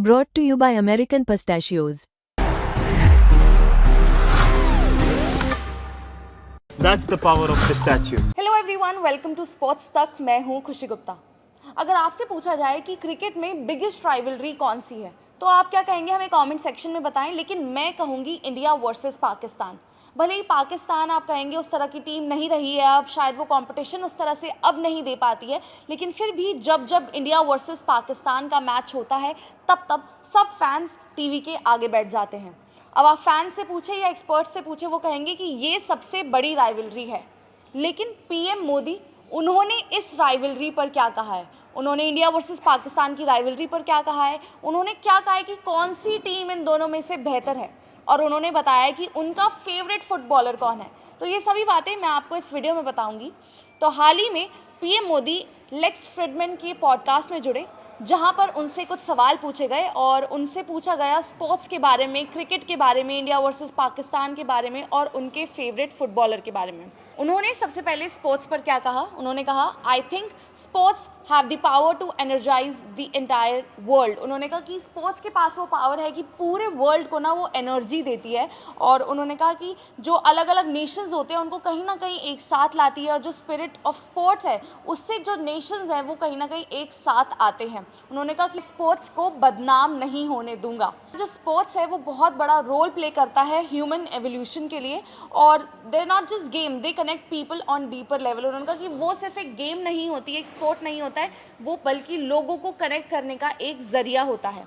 brought to you by American Pistachios. That's the power of pistachios. Hello everyone, welcome to Sports Tak. मैं हूं खुशी गुप्ता। अगर आपसे पूछा जाए कि क्रिकेट में बिगेस्ट राइवलरी कौन सी है तो आप क्या कहेंगे, हमें कमेंट सेक्शन में बताएं। लेकिन मैं कहूँगी इंडिया वर्सेस पाकिस्तान। भले ही पाकिस्तान आप कहेंगे उस तरह की टीम नहीं रही है, अब शायद वो कंपटीशन उस तरह से अब नहीं दे पाती है, लेकिन फिर भी जब जब इंडिया वर्सेस पाकिस्तान का मैच होता है तब सब फैंस टीवी के आगे बैठ जाते हैं। अब आप फैंस से पूछे या एक्सपर्ट से पूछे, वो कहेंगे कि ये सबसे बड़ी राइवलरी है। लेकिन पीएम मोदी, उन्होंने इस राइवलरी पर क्या कहा है, उन्होंने इंडिया वर्सेस पाकिस्तान की राइवलरी पर क्या कहा है, उन्होंने क्या कहा है कि कौन सी टीम इन दोनों में से बेहतर है, और उन्होंने बताया कि उनका फेवरेट फुटबॉलर कौन है। तो ये सभी बातें मैं आपको इस वीडियो में बताऊंगी। तो हाल ही में पीएम मोदी लेक्स फ्रिडमैन के पॉडकास्ट में जुड़े, जहां पर उनसे कुछ सवाल पूछे गए और उनसे पूछा गया स्पोर्ट्स के बारे में, क्रिकेट के बारे में, इंडिया वर्सेस पाकिस्तान के बारे में और उनके फेवरेट फुटबॉलर के बारे में। उन्होंने सबसे पहले स्पोर्ट्स पर क्या कहा, उन्होंने कहा I think sports have the power to energise the entire world. उन्होंने कहा कि स्पोर्ट्स के पास वो पावर है कि पूरे वर्ल्ड को ना वो एनर्जी देती है, और उन्होंने कहा कि जो अलग अलग नेशंस होते हैं उनको कहीं ना कहीं एक साथ लाती है, और जो स्पिरिट ऑफ स्पोर्ट्स है उससे जो नेशंस हैं वो कहीं ना कहीं एक साथ आते हैं। उन्होंने कहा कि स्पोर्ट्स को बदनाम नहीं होने दूंगा। जो स्पोर्ट्स है वो बहुत बड़ा रोल प्ले करता है ह्यूमन एवोल्यूशन के लिए, और they are not just game, they connect people on deeper level. उन्होंने कहा कि वो सिर्फ एक गेम नहीं होती, एक स्पोर्ट नहीं होता है वो, बल्कि लोगों को कनेक्ट करने का एक जरिया होता है।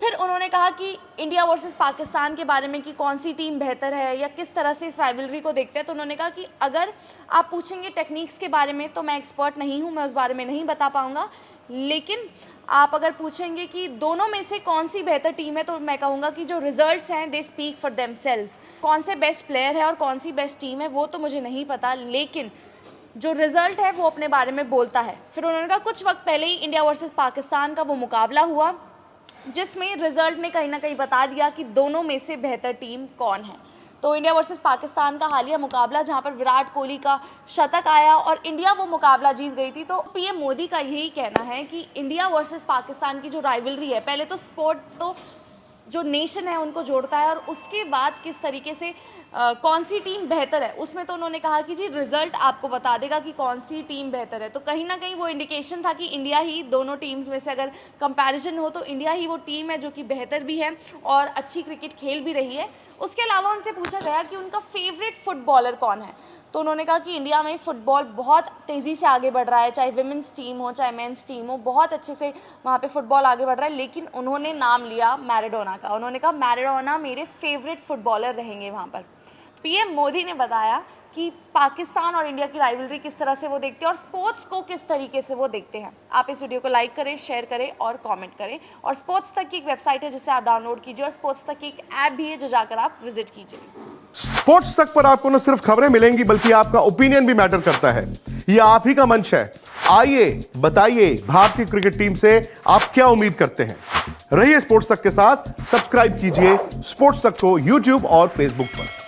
फिर उन्होंने कहा कि इंडिया वर्सेस पाकिस्तान के बारे में कि कौन सी टीम बेहतर है या किस तरह से इस राइवलरी को देखते हैं। तो उन्होंने कहा कि अगर आप पूछेंगे टेक्निक्स के बारे में तो मैं एक्सपर्ट नहीं हूँ, मैं उस बारे में नहीं बता पाऊँगा। लेकिन आप अगर पूछेंगे कि दोनों में से कौन सी बेहतर टीम है तो मैं कहूँगा कि जो रिजल्ट्स हैं दे स्पीक फॉर देमसेल्व्स। कौन से बेस्ट प्लेयर है और कौन सी बेस्ट टीम है वो तो मुझे नहीं पता, लेकिन जो रिज़ल्ट है वो अपने बारे में बोलता है। फिर उन्होंने कहा कुछ वक्त पहले ही इंडिया वर्सेस पाकिस्तान का वो मुकाबला हुआ जिसमें रिज़ल्ट ने कहीं ना कहीं बता दिया कि दोनों में से बेहतर टीम कौन है। तो इंडिया वर्सेस पाकिस्तान का हालिया मुकाबला जहां पर विराट कोहली का शतक आया और इंडिया वो मुकाबला जीत गई थी। तो पीएम मोदी का यही कहना है कि इंडिया वर्सेस पाकिस्तान की जो राइवलरी है, पहले तो स्पोर्ट तो जो नेशन है उनको जोड़ता है, और उसके बाद किस तरीके से कौन सी टीम बेहतर है उसमें तो उन्होंने कहा कि जी रिज़ल्ट आपको बता देगा कि कौन सी टीम बेहतर है। तो कहीं ना कहीं वो इंडिकेशन था कि इंडिया ही, दोनों टीम्स में से अगर कंपैरिजन हो तो इंडिया ही वो टीम है जो कि बेहतर भी है और अच्छी क्रिकेट खेल भी रही है। उसके अलावा उनसे पूछा गया कि उनका फेवरेट फुटबॉलर कौन है, तो उन्होंने कहा कि इंडिया में फुटबॉल बहुत तेज़ी से आगे बढ़ रहा है, चाहे विमेंस टीम हो चाहे मेंस टीम हो, बहुत अच्छे से वहाँ पे फुटबॉल आगे बढ़ रहा है। लेकिन उन्होंने नाम लिया मैराडोना का। उन्होंने कहा मैराडोना मेरे फेवरेट फुटबॉलर रहेंगे वहाँ पर। पीएम मोदी ने बताया कि पाकिस्तान और इंडिया की राइवलरी किस तरह से वो देखते हैं और स्पोर्ट्स को किस तरीके से वो देखते हैं। आप इस वीडियो को लाइक करें, शेयर करें और कमेंट करें। और स्पोर्ट्स तक की एक वेबसाइट है जिसे आप डाउनलोड कीजिए, और स्पोर्ट्स तक की एक ऐप भी है जो जाकर आप विजिट कीजिए। स्पोर्ट्स तक पर आपको न सिर्फ खबरें मिलेंगी बल्कि आपका ओपिनियन भी मैटर करता है। ये आप ही का मंच है। आइए बताइए, भारतीय क्रिकेट टीम से आप क्या उम्मीद करते हैं। रहिए स्पोर्ट्स तक के साथ, सब्सक्राइब कीजिए स्पोर्ट्स तक को यूट्यूब और फेसबुक पर।